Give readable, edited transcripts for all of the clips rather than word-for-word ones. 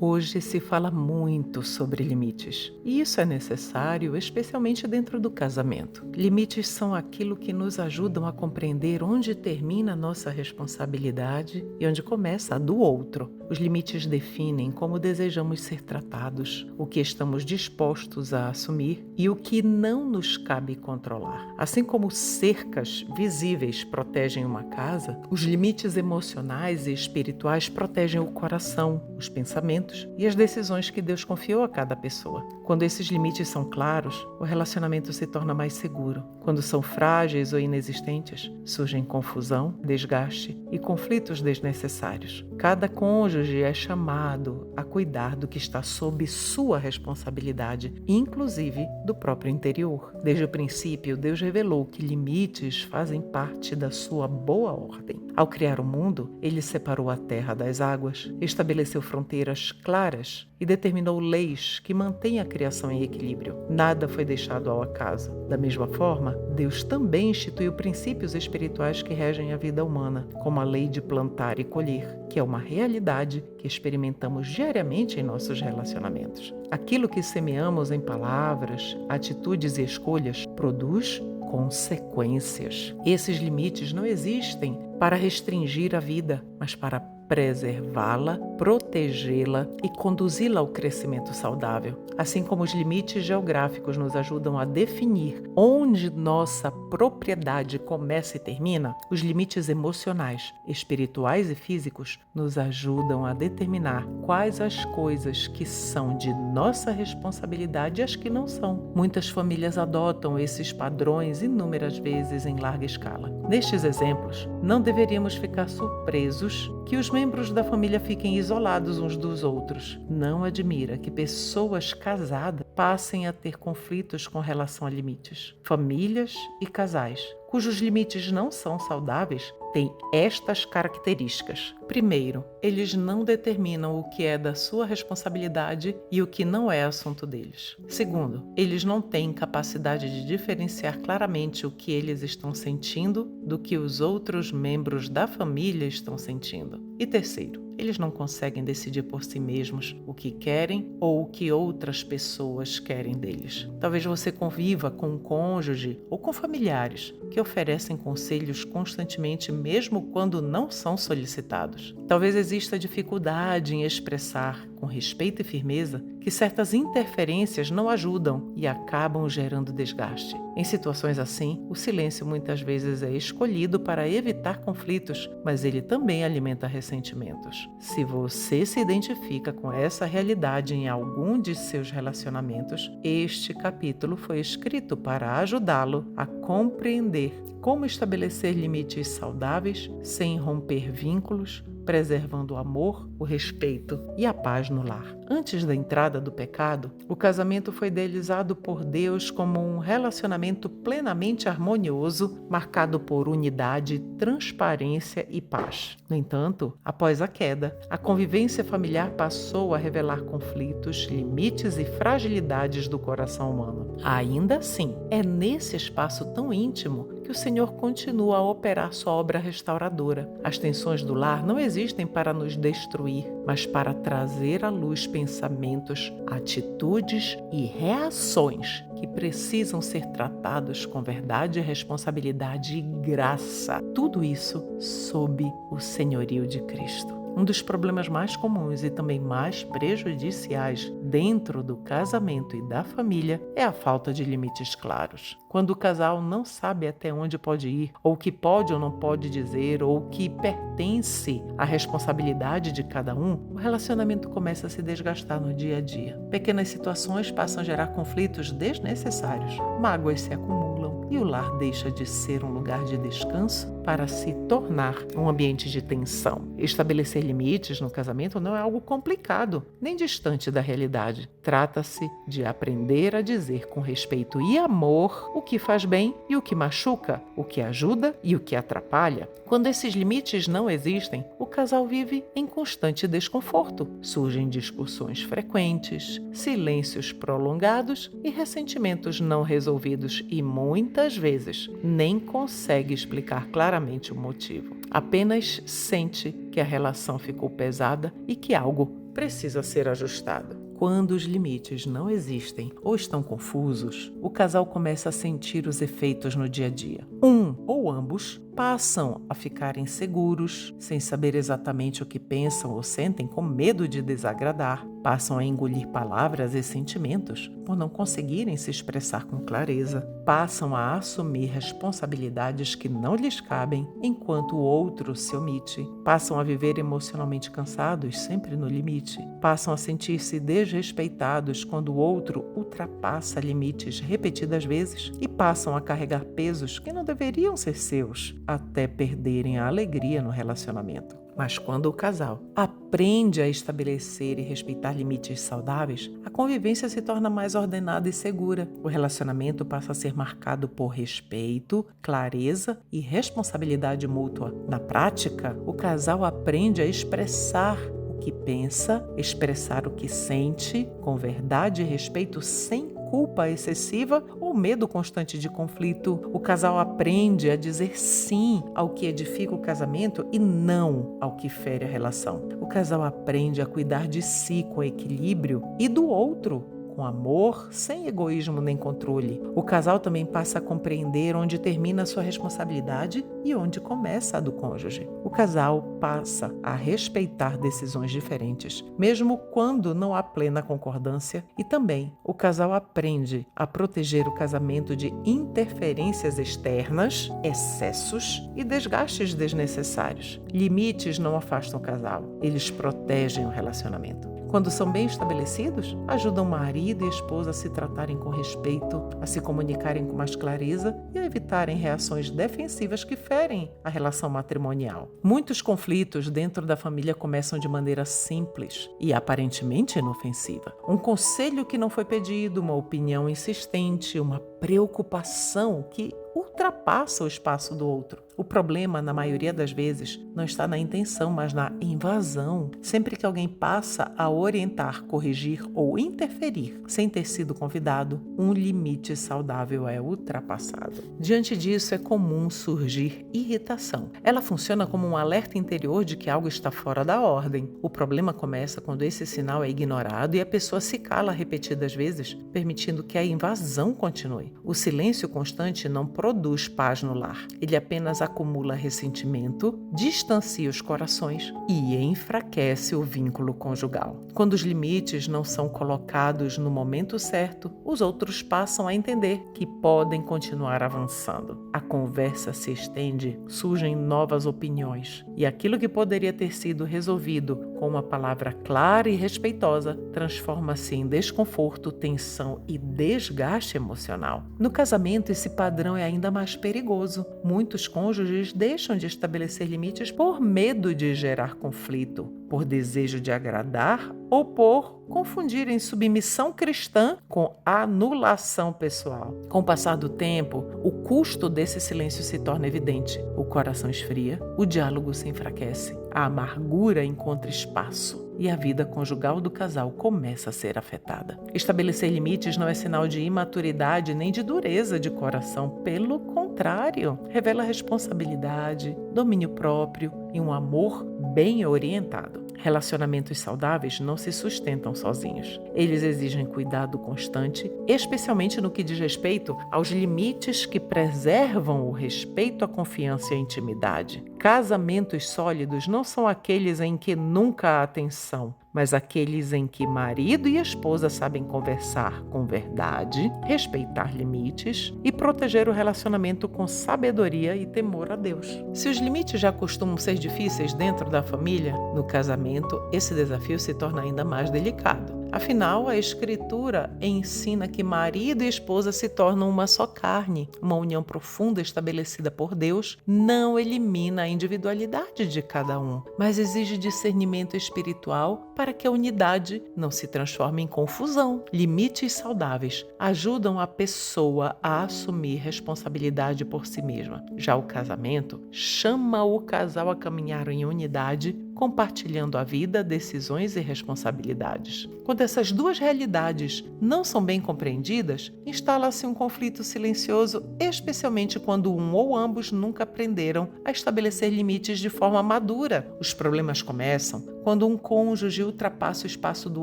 Hoje se fala muito sobre limites, e isso é necessário, especialmente dentro do casamento. Limites são aquilo que nos ajudam a compreender onde termina a nossa responsabilidade e onde começa a do outro. Os limites definem como desejamos ser tratados, o que estamos dispostos a assumir e o que não nos cabe controlar. Assim como cercas visíveis protegem uma casa, os limites emocionais e espirituais protegem o coração, os pensamentos e as decisões que Deus confiou a cada pessoa. Quando esses limites são claros, o relacionamento se torna mais seguro. Quando são frágeis ou inexistentes, surgem confusão, desgaste e conflitos desnecessários. Cada cônjuge é chamado a cuidar do que está sob sua responsabilidade, inclusive do próprio interior. Desde o princípio, Deus revelou que limites fazem parte da sua boa ordem. Ao criar o mundo, Ele separou a terra das águas, estabeleceu fronteiras claras e determinou leis que mantêm a criação em equilíbrio. Nada foi deixado ao acaso. Da mesma forma, Deus também instituiu princípios espirituais que regem a vida humana, como a lei de plantar e colher, que é uma realidade que experimentamos diariamente em nossos relacionamentos. Aquilo que semeamos em palavras, atitudes e escolhas produz consequências. Esses limites não existem para restringir a vida, mas para preservá-la, protegê-la e conduzi-la ao crescimento saudável. Assim como os limites geográficos nos ajudam a definir onde nossa propriedade começa e termina, os limites emocionais, espirituais e físicos nos ajudam a determinar quais as coisas que são de nossa responsabilidade e as que não são. Muitas famílias adotam esses padrões inúmeras vezes em larga escala. Nestes exemplos, não deveríamos ficar surpresos que os membros da família fiquem isolados uns dos outros. Não admira que pessoas casadas passem a ter conflitos com relação a limites. Famílias e casais cujos limites não são saudáveis têm estas características. Primeiro, eles não determinam o que é da sua responsabilidade e o que não é assunto deles. Segundo, eles não têm capacidade de diferenciar claramente o que eles estão sentindo do que os outros membros da família estão sentindo. E terceiro, eles não conseguem decidir por si mesmos o que querem ou o que outras pessoas querem deles. Talvez você conviva com um cônjuge ou com familiares que oferecem conselhos constantemente, mesmo quando não são solicitados. Talvez exista dificuldade em expressar, com respeito e firmeza, que certas interferências não ajudam e acabam gerando desgaste. Em situações assim, o silêncio muitas vezes é escolhido para evitar conflitos, mas ele também alimenta ressentimentos. Se você se identifica com essa realidade em algum de seus relacionamentos, este capítulo foi escrito para ajudá-lo a compreender como estabelecer limites saudáveis sem romper vínculos, preservando o amor, o respeito e a paz no lar. Antes da entrada do pecado, o casamento foi idealizado por Deus como um relacionamento plenamente harmonioso, marcado por unidade, transparência e paz. No entanto, após a queda, a convivência familiar passou a revelar conflitos, limites e fragilidades do coração humano. Ainda assim, é nesse espaço tão íntimo que o Senhor continua a operar sua obra restauradora. As tensões do lar não existem para nos destruir, mas para trazer à luz pensamentos, atitudes e reações que precisam ser tratados com verdade, responsabilidade e graça. Tudo isso sob o senhorio de Cristo. Um dos problemas mais comuns e também mais prejudiciais dentro do casamento e da família é a falta de limites claros. Quando o casal não sabe até onde pode ir, ou o que pode ou não pode dizer, ou o que pertence à responsabilidade de cada um, o relacionamento começa a se desgastar no dia a dia. Pequenas situações passam a gerar conflitos desnecessários, mágoas se acumulam e o lar deixa de ser um lugar de descanso para se tornar um ambiente de tensão. Estabelecer limites no casamento não é algo complicado, nem distante da realidade. Trata-se de aprender a dizer com respeito e amor o que faz bem e o que machuca, o que ajuda e o que atrapalha. Quando esses limites não existem, o casal vive em constante desconforto. Surgem discussões frequentes, silêncios prolongados e ressentimentos não resolvidos e muitas muitas vezes nem consegue explicar claramente o motivo. Apenas sente que a relação ficou pesada e que algo precisa ser ajustado. Quando os limites não existem ou estão confusos, o casal começa a sentir os efeitos no dia a dia. Um ou ambos passam a ficar inseguros, sem saber exatamente o que pensam ou sentem, com medo de desagradar, passam a engolir palavras e sentimentos por não conseguirem se expressar com clareza, passam a assumir responsabilidades que não lhes cabem enquanto o outro se omite, passam a viver emocionalmente cansados, sempre no limite, passam a sentir-se desrespeitados quando o outro ultrapassa limites repetidas vezes e passam a carregar pesos que não deveriam ser seus, até perderem a alegria no relacionamento. Mas quando o casal aprende a estabelecer e respeitar limites saudáveis, a convivência se torna mais ordenada e segura. O relacionamento passa a ser marcado por respeito, clareza e responsabilidade mútua. Na prática, o casal aprende a expressar o que pensa, expressar o que sente, com verdade e respeito, sem culpa excessiva ou medo constante de conflito. O casal aprende a dizer sim ao que edifica o casamento e não ao que fere a relação. O casal aprende a cuidar de si com equilíbrio e do outro com amor, sem egoísmo nem controle. O casal também passa a compreender onde termina a sua responsabilidade e onde começa a do cônjuge. O casal passa a respeitar decisões diferentes, mesmo quando não há plena concordância, e também o casal aprende a proteger o casamento de interferências externas, excessos e desgastes desnecessários. Limites não afastam o casal, eles protegem o relacionamento. Quando são bem estabelecidos, ajudam marido e esposa a se tratarem com respeito, a se comunicarem com mais clareza e a evitarem reações defensivas que ferem a relação matrimonial. Muitos conflitos dentro da família começam de maneira simples e aparentemente inofensiva. Um conselho que não foi pedido, uma opinião insistente, uma preocupação que ultrapassa o espaço do outro. O problema, na maioria das vezes, não está na intenção, mas na invasão. Sempre que alguém passa a orientar, corrigir ou interferir sem ter sido convidado, um limite saudável é ultrapassado. Diante disso, é comum surgir irritação. Ela funciona como um alerta interior de que algo está fora da ordem. O problema começa quando esse sinal é ignorado e a pessoa se cala repetidas vezes, permitindo que a invasão continue. O silêncio constante não produz paz no lar. Ele apenas acumula ressentimento, distancia os corações e enfraquece o vínculo conjugal. Quando os limites não são colocados no momento certo, os outros passam a entender que podem continuar avançando. A conversa se estende, surgem novas opiniões e aquilo que poderia ter sido resolvido com uma palavra clara e respeitosa transforma-se em desconforto, tensão e desgaste emocional. No casamento, esse padrão é ainda mais perigoso. Muitos cônjuges deixam de estabelecer limites por medo de gerar conflito, por desejo de agradar ou por confundirem submissão cristã com anulação pessoal. Com o passar do tempo, o custo desse silêncio se torna evidente. O coração esfria, o diálogo se enfraquece, a amargura encontra espaço e a vida conjugal do casal começa a ser afetada. Estabelecer limites não é sinal de imaturidade nem de dureza de coração. Pelo contrário, revela responsabilidade, domínio próprio e um amor bem orientado. Relacionamentos saudáveis não se sustentam sozinhos. Eles exigem cuidado constante, especialmente no que diz respeito aos limites que preservam o respeito, a confiança e a intimidade. Casamentos sólidos não são aqueles em que nunca há tensão, mas aqueles em que marido e esposa sabem conversar com verdade, respeitar limites e proteger o relacionamento com sabedoria e temor a Deus. Se os limites já costumam ser difíceis dentro da família, no casamento, esse desafio se torna ainda mais delicado. Afinal, a Escritura ensina que marido e esposa se tornam uma só carne. Uma união profunda estabelecida por Deus não elimina a individualidade de cada um, mas exige discernimento espiritual para que a unidade não se transforme em confusão. Limites saudáveis ajudam a pessoa a assumir responsabilidade por si mesma. Já o casamento chama o casal a caminhar em unidade compartilhando a vida, decisões e responsabilidades. Quando essas duas realidades não são bem compreendidas, instala-se um conflito silencioso, especialmente quando um ou ambos nunca aprenderam a estabelecer limites de forma madura. Os problemas começam quando um cônjuge ultrapassa o espaço do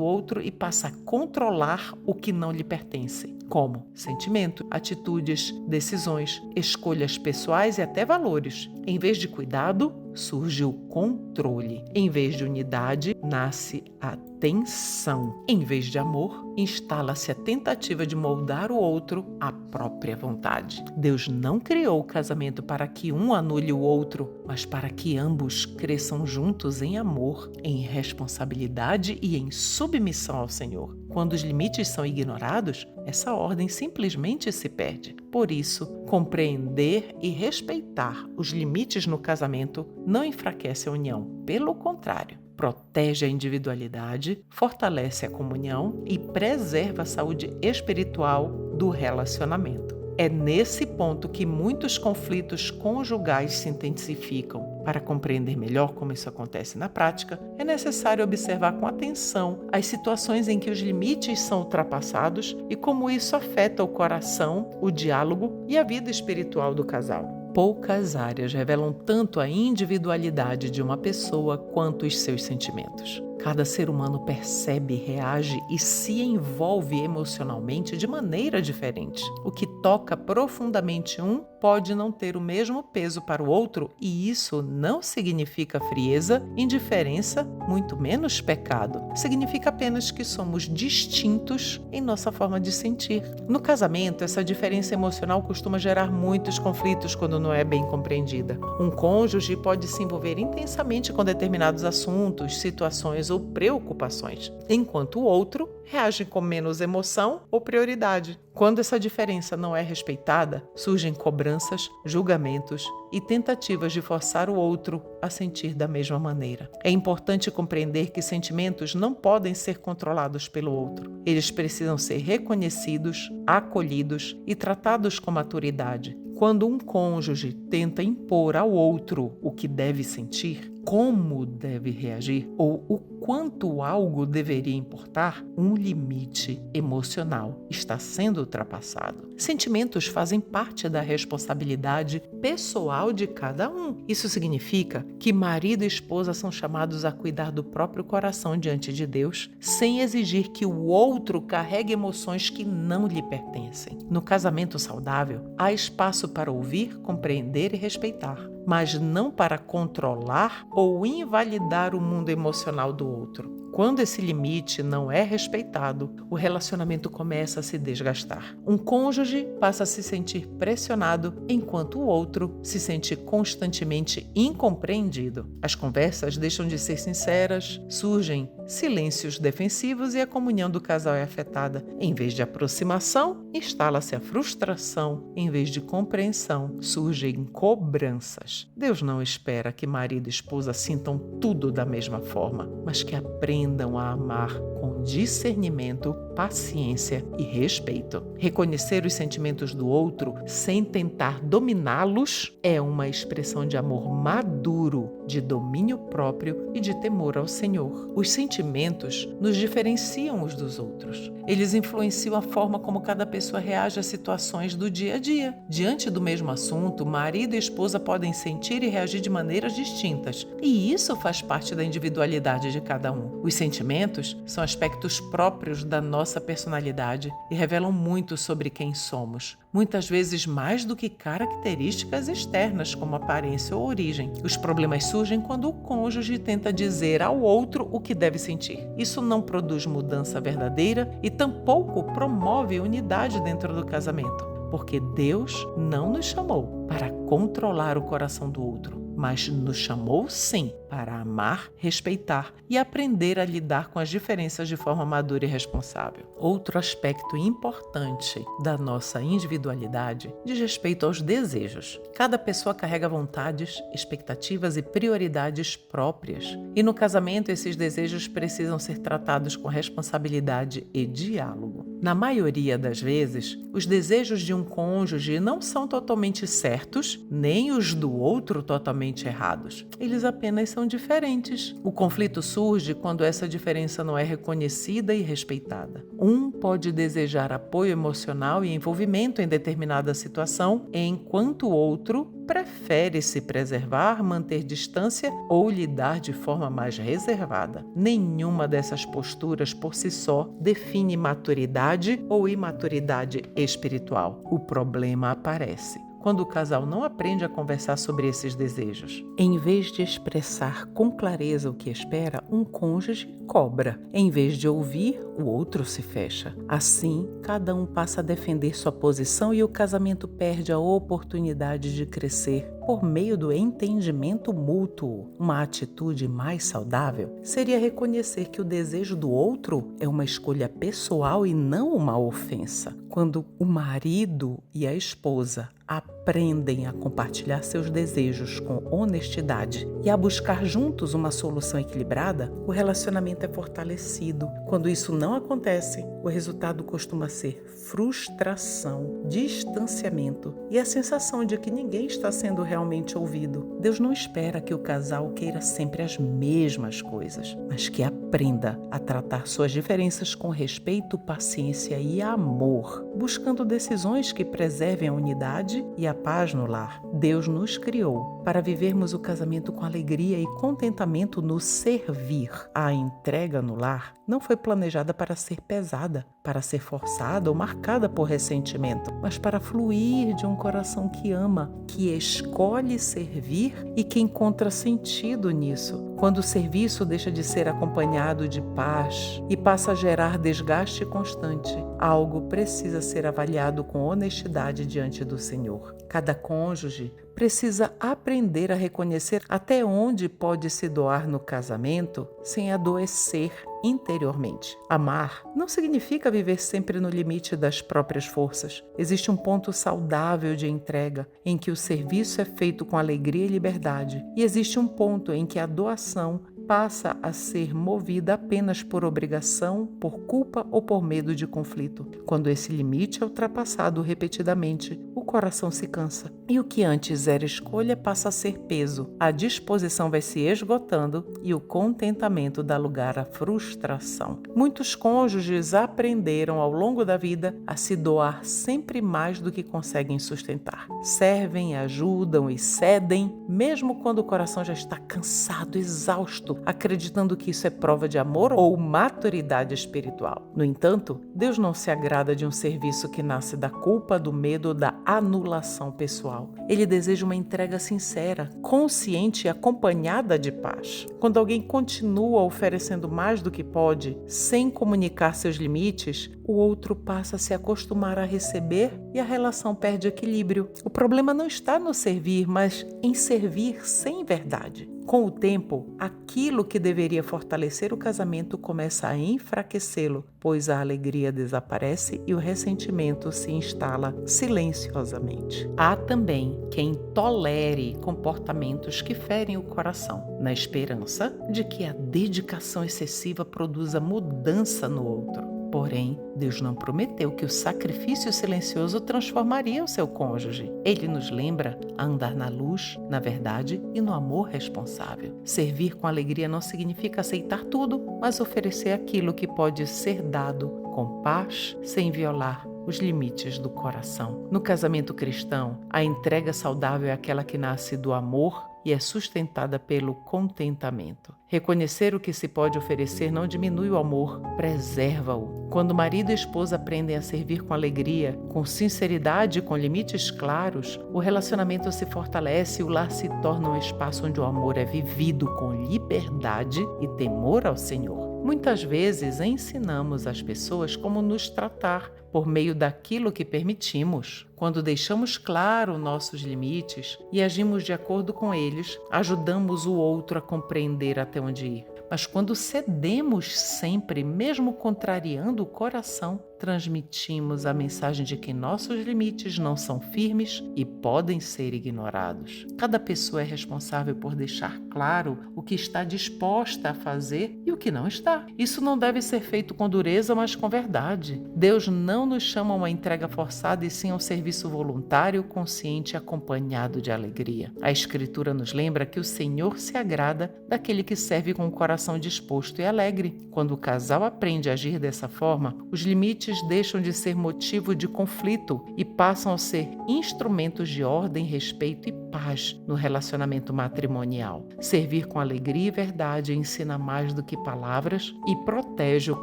outro e passa a controlar o que não lhe pertence, como sentimento, atitudes, decisões, escolhas pessoais e até valores. Em vez de cuidado, surge o controle. Em vez de unidade, nasce a tensão. Em vez de amor, instala-se a tentativa de moldar o outro à própria vontade. Deus não criou o casamento para que um anule o outro, mas para que ambos cresçam juntos em amor, em responsabilidade e em submissão ao Senhor. Quando os limites são ignorados, essa ordem simplesmente se perde. Por isso, compreender e respeitar os limites no casamento não enfraquece a união. Pelo contrário, protege a individualidade, fortalece a comunhão e preserva a saúde espiritual do relacionamento. É nesse ponto que muitos conflitos conjugais se intensificam. Para compreender melhor como isso acontece na prática, é necessário observar com atenção as situações em que os limites são ultrapassados e como isso afeta o coração, o diálogo e a vida espiritual do casal. Poucas áreas revelam tanto a individualidade de uma pessoa quanto os seus sentimentos. Cada ser humano percebe, reage e se envolve emocionalmente de maneira diferente. O que toca profundamente um pode não ter o mesmo peso para o outro, e isso não significa frieza, indiferença, muito menos pecado. Significa apenas que somos distintos em nossa forma de sentir. No casamento, essa diferença emocional costuma gerar muitos conflitos quando não é bem compreendida. Um cônjuge pode se envolver intensamente com determinados assuntos, situações ou preocupações, enquanto o outro reage com menos emoção ou prioridade. Quando essa diferença não é respeitada, surgem cobranças, julgamentos e tentativas de forçar o outro a sentir da mesma maneira. É importante compreender que sentimentos não podem ser controlados pelo outro. Eles precisam ser reconhecidos, acolhidos e tratados com maturidade. Quando um cônjuge tenta impor ao outro o que deve sentir, como deve reagir ou o quanto algo deveria importar, um limite emocional está sendo ultrapassado. Sentimentos fazem parte da responsabilidade pessoal de cada um. Isso significa que marido e esposa são chamados a cuidar do próprio coração diante de Deus, sem exigir que o outro carregue emoções que não lhe pertencem. No casamento saudável, há espaço para ouvir, compreender e respeitar, mas não para controlar ou invalidar o mundo emocional do outro. Quando esse limite não é respeitado, o relacionamento começa a se desgastar. Um cônjuge passa a se sentir pressionado, enquanto o outro se sente constantemente incompreendido. As conversas deixam de ser sinceras, surgem silêncios defensivos e a comunhão do casal é afetada. Em vez de aproximação, instala-se a frustração. Em vez de compreensão, surgem cobranças. Deus não espera que marido e esposa sintam tudo da mesma forma, mas que aprendam a amar com discernimento, paciência e respeito. Reconhecer os sentimentos do outro sem tentar dominá-los é uma expressão de amor maduro, de domínio próprio e de temor ao Senhor. Os sentimentos nos diferenciam uns dos outros. Eles influenciam a forma como cada pessoa reage às situações do dia a dia. Diante do mesmo assunto, marido e esposa podem sentir e reagir de maneiras distintas, e isso faz parte da individualidade de cada um. Os sentimentos são aspectos próprios da nossa personalidade e revelam muito sobre quem somos, muitas vezes mais do que características externas como aparência ou origem. Os problemas surgem quando o cônjuge tenta dizer ao outro o que deve sentir. Isso não produz mudança verdadeira e tampouco promove unidade dentro do casamento, porque Deus não nos chamou para controlar o coração do outro, mas nos chamou sim para amar, respeitar e aprender a lidar com as diferenças de forma madura e responsável. Outro aspecto importante da nossa individualidade diz respeito aos desejos. Cada pessoa carrega vontades, expectativas e prioridades próprias. E no casamento, esses desejos precisam ser tratados com responsabilidade e diálogo. Na maioria das vezes, os desejos de um cônjuge não são totalmente certos, nem os do outro totalmente errados. Eles apenas são diferentes. O conflito surge quando essa diferença não é reconhecida e respeitada. Um pode desejar apoio emocional e envolvimento em determinada situação, enquanto o outro prefere se preservar, manter distância ou lidar de forma mais reservada. Nenhuma dessas posturas por si só define maturidade ou imaturidade espiritual. O problema aparece quando o casal não aprende a conversar sobre esses desejos. Em vez de expressar com clareza o que espera, um cônjuge cobra. Em vez de ouvir, o outro se fecha. Assim, cada um passa a defender sua posição e o casamento perde a oportunidade de crescer por meio do entendimento mútuo. Uma atitude mais saudável seria reconhecer que o desejo do outro é uma escolha pessoal e não uma ofensa. Quando o marido e a esposa aprendem a compartilhar seus desejos com honestidade e a buscar juntos uma solução equilibrada, o relacionamento é fortalecido. Quando isso não acontece, o resultado costuma ser frustração, distanciamento e a sensação de que ninguém está sendo realmente ouvido. Deus não espera que o casal queira sempre as mesmas coisas, mas que aprenda a tratar suas diferenças com respeito, paciência e amor, buscando decisões que preservem a unidade e a paz no lar. Deus nos criou para vivermos o casamento com alegria e contentamento no servir. A entrega no lar não foi planejada para ser pesada, para ser forçada ou marcada por ressentimento, mas para fluir de um coração que ama, que escolhe servir e que encontra sentido nisso. Quando o serviço deixa de ser acompanhado de paz e passa a gerar desgaste constante, algo precisa ser avaliado com honestidade diante do Senhor. Cada cônjuge precisa aprender a reconhecer até onde pode se doar no casamento sem adoecer interiormente. Amar não significa viver sempre no limite das próprias forças. Existe um ponto saudável de entrega, em que o serviço é feito com alegria e liberdade, e existe um ponto em que a doação passa a ser movida apenas por obrigação, por culpa ou por medo de conflito. Quando esse limite é ultrapassado repetidamente, o coração se cansa. E o que antes era escolha passa a ser peso. A disposição vai se esgotando e o contentamento dá lugar à frustração. Muitos cônjuges aprenderam ao longo da vida a se doar sempre mais do que conseguem sustentar. Servem, ajudam e cedem, mesmo quando o coração já está cansado, exausto, acreditando que isso é prova de amor ou maturidade espiritual. No entanto, Deus não se agrada de um serviço que nasce da culpa, do medo ou da anulação pessoal. Ele deseja uma entrega sincera, consciente e acompanhada de paz. Quando alguém continua oferecendo mais do que pode, sem comunicar seus limites, o outro passa a se acostumar a receber e a relação perde equilíbrio. O problema não está no servir, mas em servir sem verdade. Com o tempo, aquilo que deveria fortalecer o casamento começa a enfraquecê-lo, pois a alegria desaparece e o ressentimento se instala silenciosamente. Há também quem tolere comportamentos que ferem o coração, na esperança de que a dedicação excessiva produza mudança no outro. Porém, Deus não prometeu que o sacrifício silencioso transformaria o seu cônjuge. Ele nos lembra a andar na luz, na verdade e no amor responsável. Servir com alegria não significa aceitar tudo, mas oferecer aquilo que pode ser dado com paz, sem violar os limites do coração. No casamento cristão, a entrega saudável é aquela que nasce do amor e é sustentada pelo contentamento. Reconhecer o que se pode oferecer não diminui o amor, preserva-o. Quando marido e esposa aprendem a servir com alegria, com sinceridade e com limites claros, o relacionamento se fortalece e o lar se torna um espaço onde o amor é vivido com liberdade e temor ao Senhor. Muitas vezes ensinamos às pessoas como nos tratar por meio daquilo que permitimos. Quando deixamos claro nossos limites e agimos de acordo com eles, ajudamos o outro a compreender até onde ir. Mas quando cedemos sempre, mesmo contrariando o coração, transmitimos a mensagem de que nossos limites não são firmes e podem ser ignorados. Cada pessoa é responsável por deixar claro o que está disposta a fazer e o que não está. Isso não deve ser feito com dureza, mas com verdade. Deus não nos chama a uma entrega forçada e sim a um serviço voluntário, consciente e acompanhado de alegria. A Escritura nos lembra que o Senhor se agrada daquele que serve com o coração disposto e alegre. Quando o casal aprende a agir dessa forma, os limites deixam de ser motivo de conflito e passam a ser instrumentos de ordem, respeito e paz no relacionamento matrimonial. Servir com alegria e verdade ensina mais do que palavras e protege o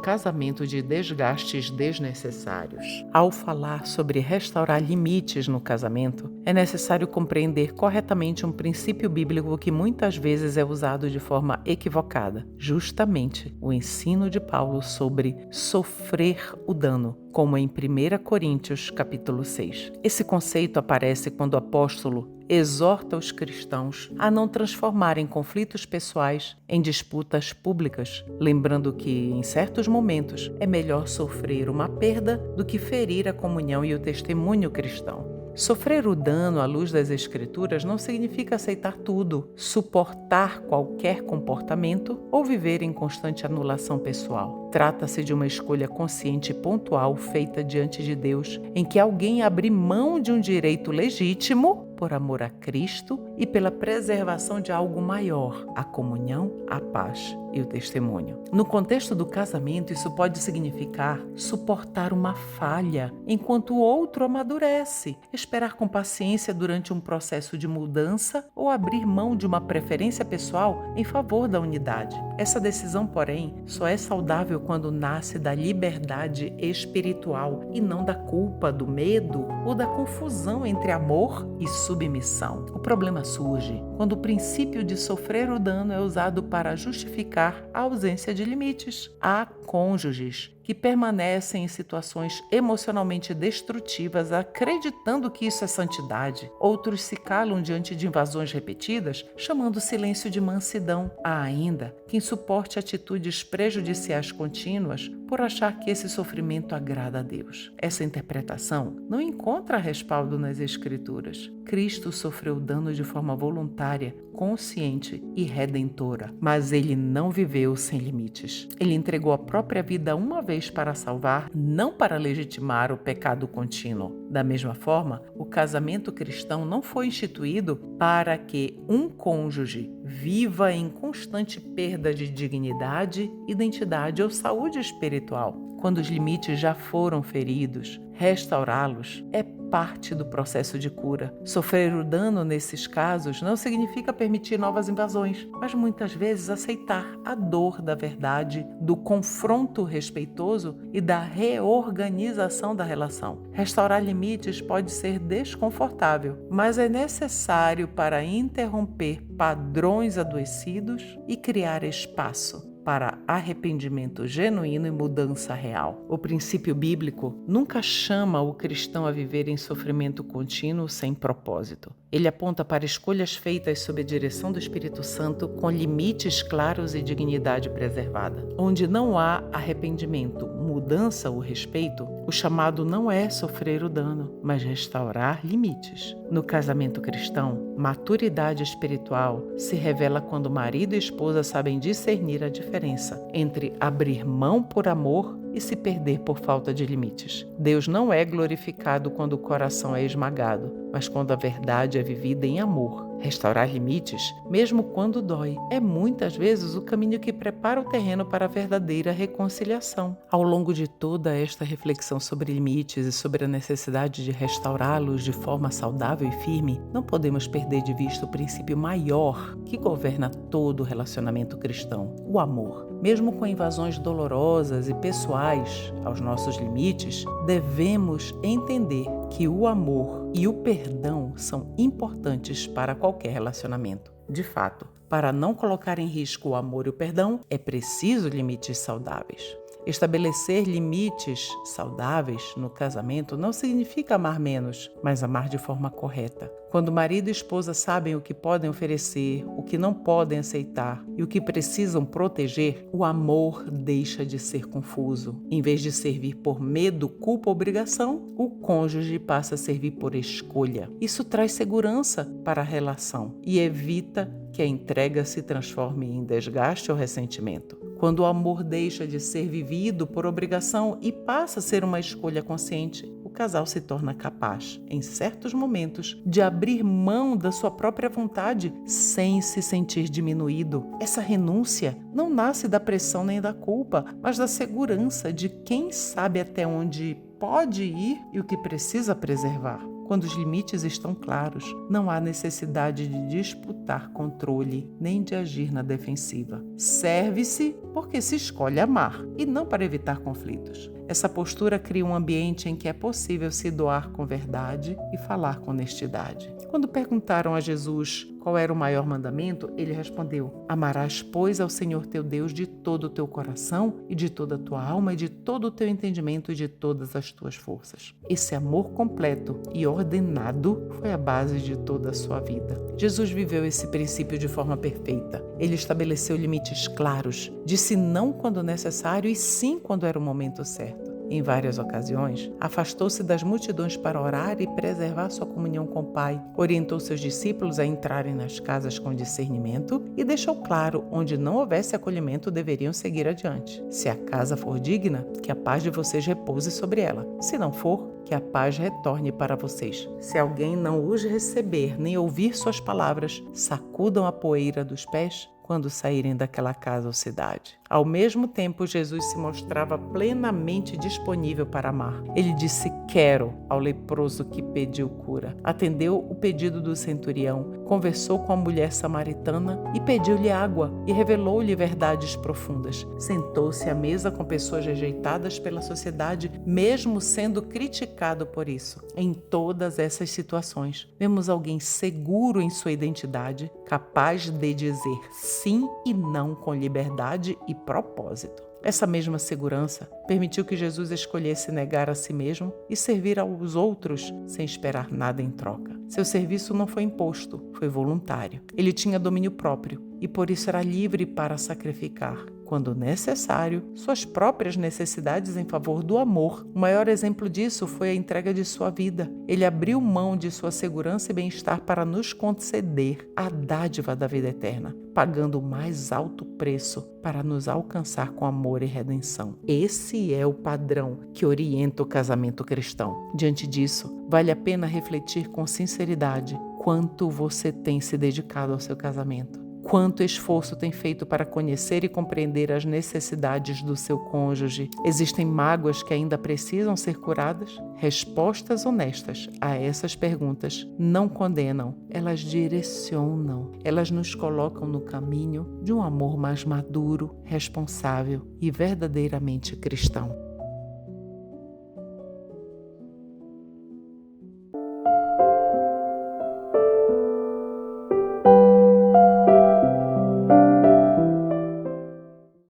casamento de desgastes desnecessários. Ao falar sobre restaurar limites no casamento, é necessário compreender corretamente um princípio bíblico que muitas vezes é usado de forma equivocada, justamente o ensino de Paulo sobre sofrer o dano, como em 1 Coríntios capítulo 6. Esse conceito aparece quando o apóstolo exorta os cristãos a não transformarem conflitos pessoais em disputas públicas, lembrando que, em certos momentos, é melhor sofrer uma perda do que ferir a comunhão e o testemunho cristão. Sofrer o dano à luz das Escrituras não significa aceitar tudo, suportar qualquer comportamento ou viver em constante anulação pessoal. Trata-se de uma escolha consciente e pontual feita diante de Deus, em que alguém abre mão de um direito legítimo por amor a Cristo e pela preservação de algo maior, a comunhão, a paz e o testemunho. No contexto do casamento, isso pode significar suportar uma falha enquanto o outro amadurece, esperar com paciência durante um processo de mudança ou abrir mão de uma preferência pessoal em favor da unidade. Essa decisão, porém, só é saudável quando nasce da liberdade espiritual e não da culpa, do medo ou da confusão entre amor e submissão. O problema surge quando o princípio de sofrer o dano é usado para justificar a ausência de limites. Há cônjuges que permanecem em situações emocionalmente destrutivas, acreditando que isso é santidade. Outros se calam diante de invasões repetidas, chamando o silêncio de mansidão. Há ainda quem suporte atitudes prejudiciais contínuas por achar que esse sofrimento agrada a Deus. Essa interpretação não encontra respaldo nas Escrituras. Cristo sofreu dano de forma voluntária, consciente e redentora, mas ele não viveu sem limites. Ele entregou a própria vida uma vez para salvar, não para legitimar o pecado contínuo. Da mesma forma, o casamento cristão não foi instituído para que um cônjuge viva em constante perda de dignidade, identidade ou saúde espiritual. Quando os limites já foram feridos, restaurá-los é parte do processo de cura. Sofrer o dano nesses casos não significa permitir novas invasões, mas muitas vezes aceitar a dor da verdade, do confronto respeitoso e da reorganização da relação. Restaurar limites pode ser desconfortável, mas é necessário para interromper padrões adoecidos e criar espaço para arrependimento genuíno e mudança real. O princípio bíblico nunca chama o cristão a viver em sofrimento contínuo sem propósito. Ele aponta para escolhas feitas sob a direção do Espírito Santo, com limites claros e dignidade preservada. Onde não há arrependimento, mudança ou respeito, o chamado não é sofrer o dano, mas restaurar limites. No casamento cristão, maturidade espiritual se revela quando marido e esposa sabem discernir a diferença entre abrir mão por amor e se perder por falta de limites. Deus não é glorificado quando o coração é esmagado, mas quando a verdade é vivida em amor. Restaurar limites, mesmo quando dói, é muitas vezes o caminho que prepara o terreno para a verdadeira reconciliação. Ao longo de toda esta reflexão sobre limites e sobre a necessidade de restaurá-los de forma saudável e firme, não podemos perder de vista o princípio maior que governa todo o relacionamento cristão: o amor. Mesmo com invasões dolorosas e pessoais aos nossos limites, devemos entender que o amor e o perdão são importantes para qualquer relacionamento. De fato, para não colocar em risco o amor e o perdão, é preciso limites saudáveis. Estabelecer limites saudáveis no casamento não significa amar menos, mas amar de forma correta, Quando marido e esposa sabem o que podem oferecer, o que não podem aceitar e o que precisam proteger, o amor deixa de ser confuso. Em vez de servir por medo, culpa ou obrigação, o cônjuge passa a servir por escolha. Isso traz segurança para a relação e evita que a entrega se transforme em desgaste ou ressentimento. Quando o amor deixa de ser vivido por obrigação e passa a ser uma escolha consciente, o casal se torna capaz, em certos momentos, de abrir mão da sua própria vontade sem se sentir diminuído. Essa renúncia não nasce da pressão nem da culpa, mas da segurança de quem sabe até onde pode ir e o que precisa preservar. Quando os limites estão claros, não há necessidade de disputar controle nem de agir na defensiva. Serve-se porque se escolhe amar e não para evitar conflitos. Essa postura cria um ambiente em que é possível se doar com verdade e falar com honestidade. Quando perguntaram a Jesus qual era o maior mandamento, ele respondeu: amarás, pois, ao Senhor teu Deus de todo o teu coração e de toda a tua alma e de todo o teu entendimento e de todas as tuas forças. Esse amor completo e ordenado foi a base de toda a sua vida. Jesus viveu esse princípio de forma perfeita. Ele estabeleceu limites claros, disse não quando necessário e sim quando era o momento certo. Em várias ocasiões, afastou-se das multidões para orar e preservar sua comunhão com o Pai, orientou seus discípulos a entrarem nas casas com discernimento e deixou claro onde não houvesse acolhimento deveriam seguir adiante. Se a casa for digna, que a paz de vocês repouse sobre ela. Se não for, que a paz retorne para vocês. Se alguém não os receber nem ouvir suas palavras, sacudam a poeira dos pés quando saírem daquela casa ou cidade. Ao mesmo tempo, Jesus se mostrava plenamente disponível para amar. Ele disse quero ao leproso que pediu cura. Atendeu o pedido do centurião, conversou com a mulher samaritana e pediu-lhe água e revelou-lhe verdades profundas. Sentou-se à mesa com pessoas rejeitadas pela sociedade, mesmo sendo criticado por isso. Em todas essas situações, vemos alguém seguro em sua identidade, capaz de dizer sim e não com liberdade e propósito. Essa mesma segurança permitiu que Jesus escolhesse negar a si mesmo e servir aos outros sem esperar nada em troca. Seu serviço não foi imposto, foi voluntário. Ele tinha domínio próprio e por isso era livre para sacrificar, quando necessário, suas próprias necessidades em favor do amor. O maior exemplo disso foi a entrega de sua vida. Ele abriu mão de sua segurança e bem-estar para nos conceder a dádiva da vida eterna, pagando o mais alto preço para nos alcançar com amor e redenção. Esse é o padrão que orienta o casamento cristão. Diante disso, vale a pena refletir com sinceridade quanto você tem se dedicado ao seu casamento. Quanto esforço tem feito para conhecer e compreender as necessidades do seu cônjuge? Existem mágoas que ainda precisam ser curadas? Respostas honestas a essas perguntas não condenam, elas direcionam, elas nos colocam no caminho de um amor mais maduro, responsável e verdadeiramente cristão.